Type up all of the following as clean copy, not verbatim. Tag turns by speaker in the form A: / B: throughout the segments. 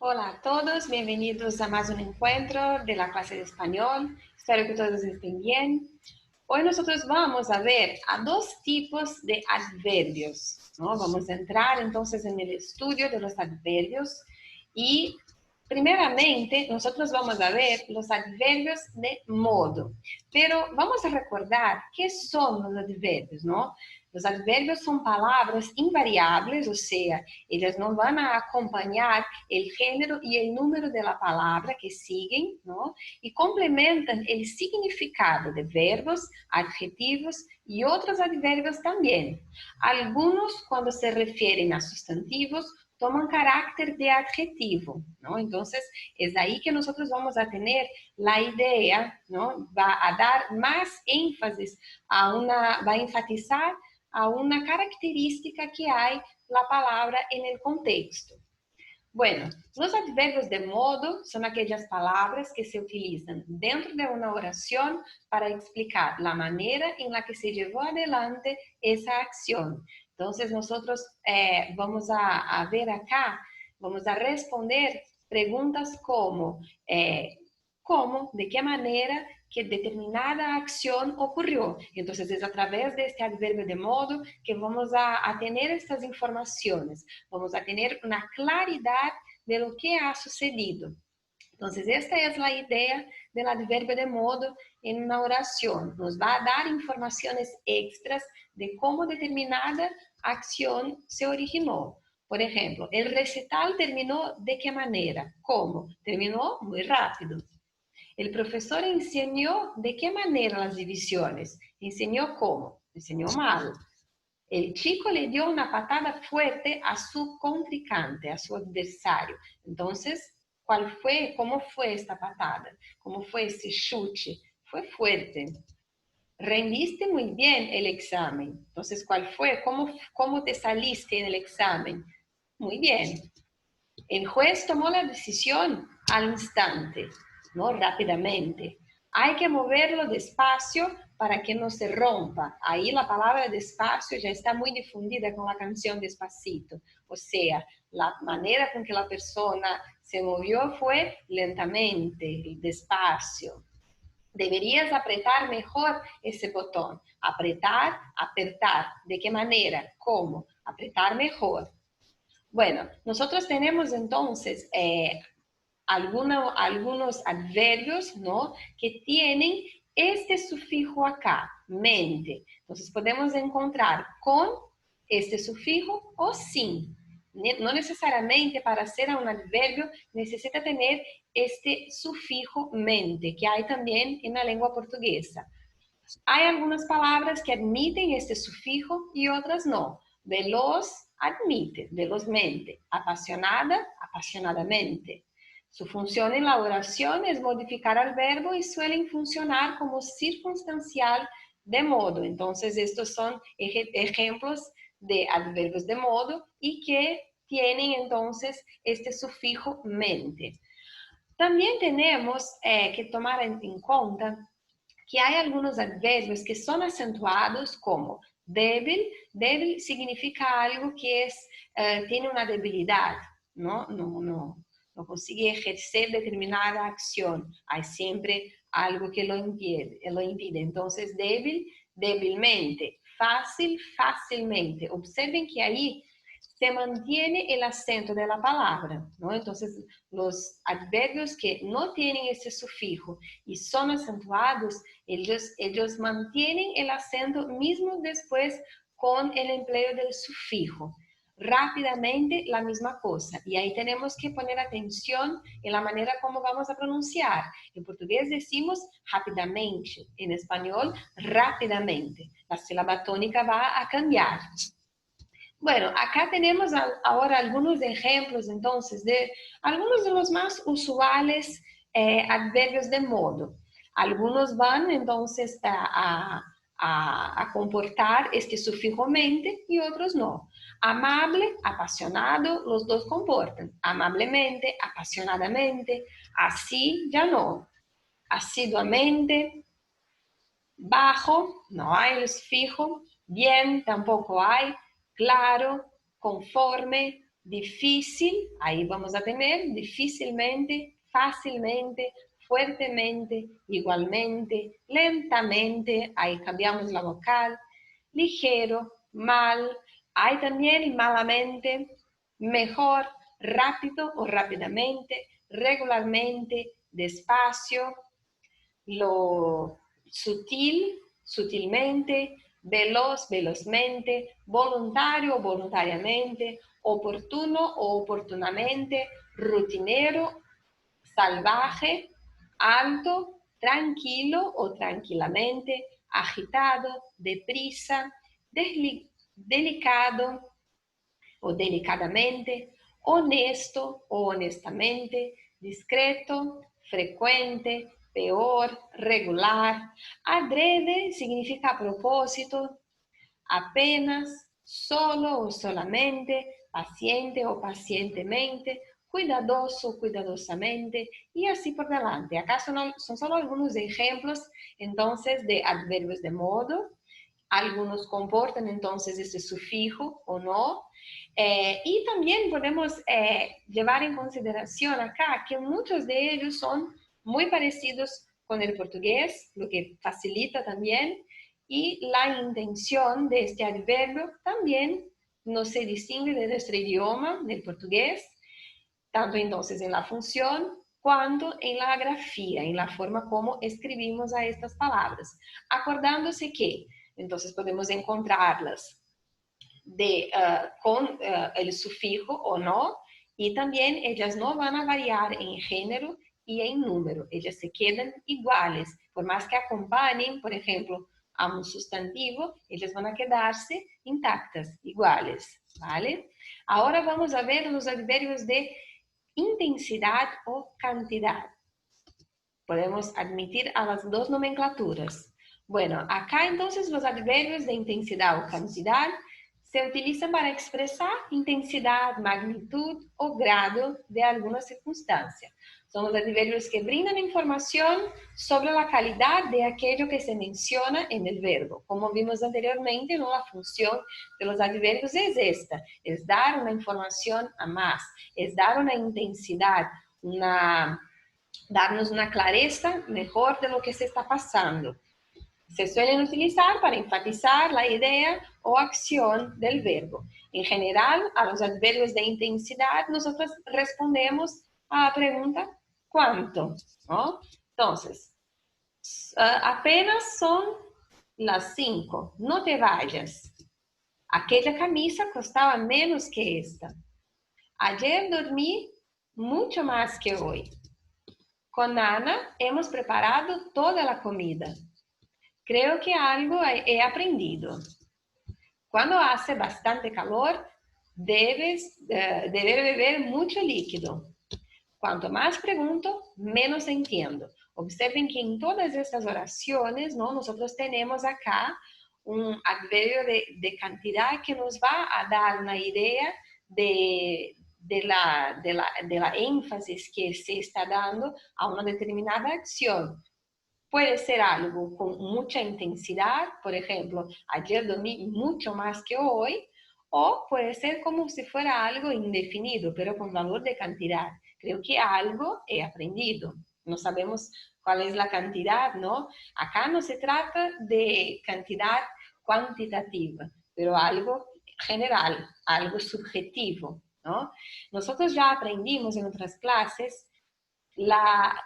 A: Hola a todos, bienvenidos a más un encuentro de la clase de español. Espero que todos estén bien. Hoy nosotros vamos a ver a dos tipos de adverbios, ¿no? Vamos a entrar entonces en el estudio de los adverbios y primeramente nosotros vamos a ver los adverbios de modo. Pero vamos a recordar qué son los adverbios, ¿no? Los adverbios son palabras invariables, o sea, ellas no van a acompañar el género y el número de la palabra que siguen, ¿no? Y complementan el significado de verbos, adjetivos y otros adverbios también. Algunos, cuando se refieren a sustantivos, toman carácter de adjetivo, ¿no? Entonces, es ahí que nosotros vamos a tener la idea, ¿no? Va a dar más énfasis va a enfatizar a una característica que hay la palabra en el contexto. Bueno, los adverbios de modo son aquellas palabras que se utilizan dentro de una oración para explicar la manera en la que se llevó adelante esa acción. Entonces, nosotros vamos a ver acá, vamos a responder preguntas como cómo, de qué manera que determinada acción ocurrió. Entonces, es a través de este adverbio de modo que vamos a tener estas informaciones. Vamos a tener una claridad de lo que ha sucedido. Entonces, esta es la idea del adverbio de modo en una oración. Nos va a dar informaciones extras de cómo determinada acción se originó. Por ejemplo, el recital terminó de qué manera, cómo, terminó muy rápido. El profesor enseñó de qué manera las divisiones, enseñó cómo, enseñó mal. El chico le dio una patada fuerte a su contrincante, a su adversario. Entonces, ¿cómo fue esta patada? ¿Cómo fue ese chute? Fue fuerte. Rendiste muy bien el examen. Entonces, ¿cuál fue? ¿Cómo te saliste en el examen? Muy bien. El juez tomó la decisión al instante, ¿no? Rápidamente. Hay que moverlo despacio para que no se rompa. Ahí la palabra despacio ya está muy difundida con la canción Despacito. O sea, la manera con que la persona se movió fue lentamente, despacio. Deberías apretar mejor ese botón. Apretar, apertar. ¿De qué manera? ¿Cómo? Apretar mejor. Bueno, nosotros tenemos entonces algunos adverbios, ¿no? Que tienen este sufijo acá, mente. Entonces podemos encontrar con este sufijo o sin. No necesariamente para ser un adverbio necesita tener este sufijo mente, que hay también en la lengua portuguesa. Hay algunas palabras que admiten este sufijo y otras no. Veloz admite, velozmente. Apasionada, apasionadamente. Su función en la oración es modificar al verbo y suelen funcionar como circunstancial de modo. Entonces, estos son ejemplos de adverbios de modo y que tienen entonces este sufijo mente. También tenemos que tomar en cuenta que hay algunos adverbios que son acentuados como débil. Débil significa algo que tiene una debilidad, no consigue ejercer determinada acción. Hay siempre algo que lo impide. Entonces, débil, débilmente. Fácil, fácilmente. Observen que ahí se mantiene el acento de la palabra, ¿no? Entonces, los adverbios que no tienen ese sufijo y son acentuados, ellos mantienen el acento mismo después con el empleo del sufijo. Rápidamente la misma cosa. Y ahí tenemos que poner atención en la manera como vamos a pronunciar. En portugués decimos rapidamente, en español rápidamente. La sílaba tónica va a cambiar. Bueno, acá tenemos ahora algunos ejemplos entonces de algunos de los más usuales adverbios de modo. Algunos van entonces a comportar este sufijo mente y otros no. Amable, apasionado, los dos comportan. Amablemente, apasionadamente, así ya no. Asiduamente, bajo, no hay el sufijo. Bien, tampoco hay. Claro, conforme, Difícil, ahí vamos a tener difícilmente, fácilmente, fuertemente, igualmente, lentamente, ahí cambiamos la vocal, ligero, mal, hay también malamente, mejor, rápido o rápidamente, regularmente, despacio, lo sutil, sutilmente, veloz, velozmente, voluntario, voluntariamente, oportuno o oportunamente, rutinero, salvaje, alto, tranquilo o tranquilamente, agitado, deprisa, delicado o delicadamente, honesto o honestamente, discreto, frecuente, peor, regular. Adrede significa a propósito, apenas, solo o solamente, paciente o pacientemente, cuidadoso, cuidadosamente y así por delante. Acá son solo algunos ejemplos entonces de adverbios de modo. Algunos comportan entonces ese sufijo o no. Y también podemos llevar en consideración acá que muchos de ellos son muy parecidos con el portugués, lo que facilita también, y la intención de este adverbio también no se distingue de nuestro idioma, del portugués, tanto entonces en la función cuanto en la grafía, en la forma como escribimos a estas palabras, acordándose que entonces podemos encontrarlas con el sufijo o no, y también ellas no van a variar en género y en número, ellas se quedan iguales, por más que acompañen, por ejemplo, a un sustantivo, ellas van a quedarse intactas, iguales, ¿vale? Ahora vamos a ver los adverbios de intensidad o cantidad. Podemos admitir a las dos nomenclaturas. Bueno, acá entonces los adverbios de intensidad o cantidad se utilizan para expresar intensidad, magnitud o grado de alguna circunstancia. Son los adverbios que brindan información sobre la calidad de aquello que se menciona en el verbo. Como vimos anteriormente, ¿no? La función de los adverbios es esta, es dar una información a más, es dar una intensidad, darnos una clareza mejor de lo que se está pasando. Se suelen utilizar para enfatizar la idea o acción del verbo. En general, a los adverbios de intensidad, nosotros respondemos a la pregunta ¿cuánto? ¿No? Entonces, apenas son las 5, no te vayas. Aquella camisa costaba menos que esta. Ayer dormí mucho más que hoy. Con Ana hemos preparado toda la comida. Creo que algo he aprendido. Cuando hace bastante calor, debes beber mucho líquido. Cuanto más pregunto, menos entiendo. Observen que en todas estas oraciones, ¿no? Nosotros tenemos acá un adverbio de cantidad que nos va a dar una idea de la énfasis que se está dando a una determinada acción. Puede ser algo con mucha intensidad, por ejemplo, ayer dormí mucho más que hoy, o puede ser como si fuera algo indefinido, pero con valor de cantidad. Creo que algo he aprendido. No sabemos cuál es la cantidad, ¿no? Acá no se trata de cantidad cuantitativa, pero algo general, algo subjetivo, ¿no? Nosotros ya aprendimos en otras clases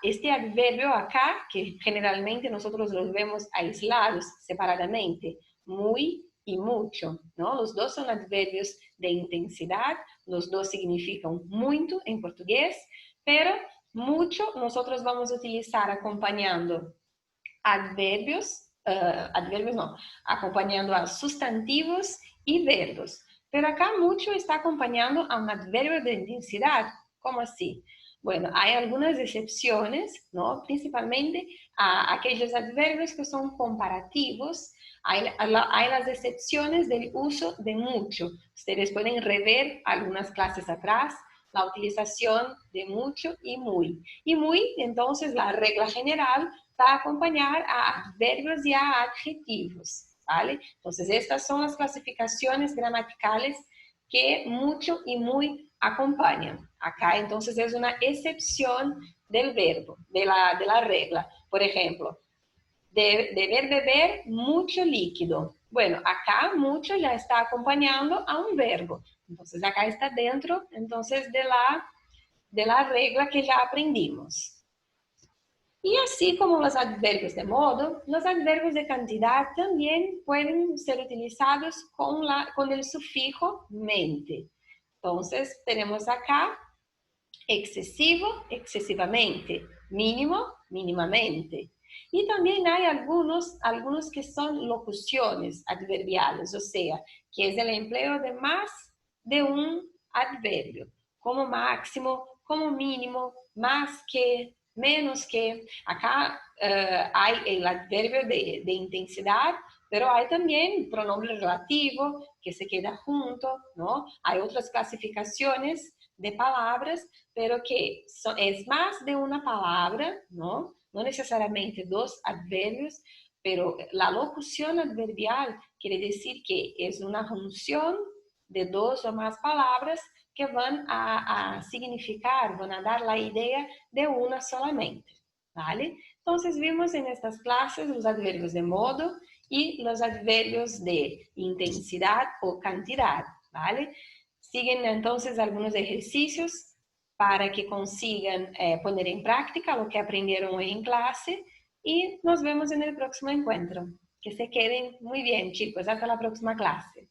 A: este adverbio acá, que generalmente nosotros los vemos aislados, separadamente, muy y mucho, ¿no? Los dos son adverbios de intensidad, los dos significan muito en portugués, pero mucho nosotros vamos a utilizar acompañando adverbios no, acompañando a sustantivos y verbos. Pero acá mucho está acompañando a un adverbio de intensidad. ¿Cómo así? Bueno, hay algunas excepciones, ¿no? Principalmente a aquellos adverbios que son comparativos. Hay las excepciones del uso de mucho. Ustedes pueden rever algunas clases atrás la utilización de mucho y muy. Y muy, entonces, la regla general va a acompañar a adverbios y a adjetivos, ¿vale? Entonces, estas son las clasificaciones gramaticales que mucho y muy acompañan. Acá entonces es una excepción del verbo, de la regla. Por ejemplo, deber beber mucho líquido. Bueno, acá mucho ya está acompañando a un verbo. Entonces acá está dentro entonces de la regla que ya aprendimos. Y así como los adverbios de modo, los adverbios de cantidad también pueden ser utilizados con el sufijo mente. Entonces tenemos acá excesivo, excesivamente, mínimo, mínimamente. Y también hay algunos que son locuciones adverbiales, o sea, que es el empleo de más de un adverbio, como máximo, como mínimo, más que, menos que. Acá hay el adverbio de intensidad, pero hay también pronombre relativo que se queda junto, ¿no? Hay otras clasificaciones de palabras, pero que es más de una palabra, ¿no? No necesariamente dos adverbios, pero la locución adverbial quiere decir que es una junción de dos o más palabras que van a significar, van a dar la idea de una solamente, ¿vale? Entonces vimos en estas clases los adverbios de modo y los adverbios de intensidad o cantidad, ¿vale? Siguen entonces algunos ejercicios para que consigan poner en práctica lo que aprendieron hoy en clase y nos vemos en el próximo encuentro. Que se queden muy bien, chicos. Hasta la próxima clase.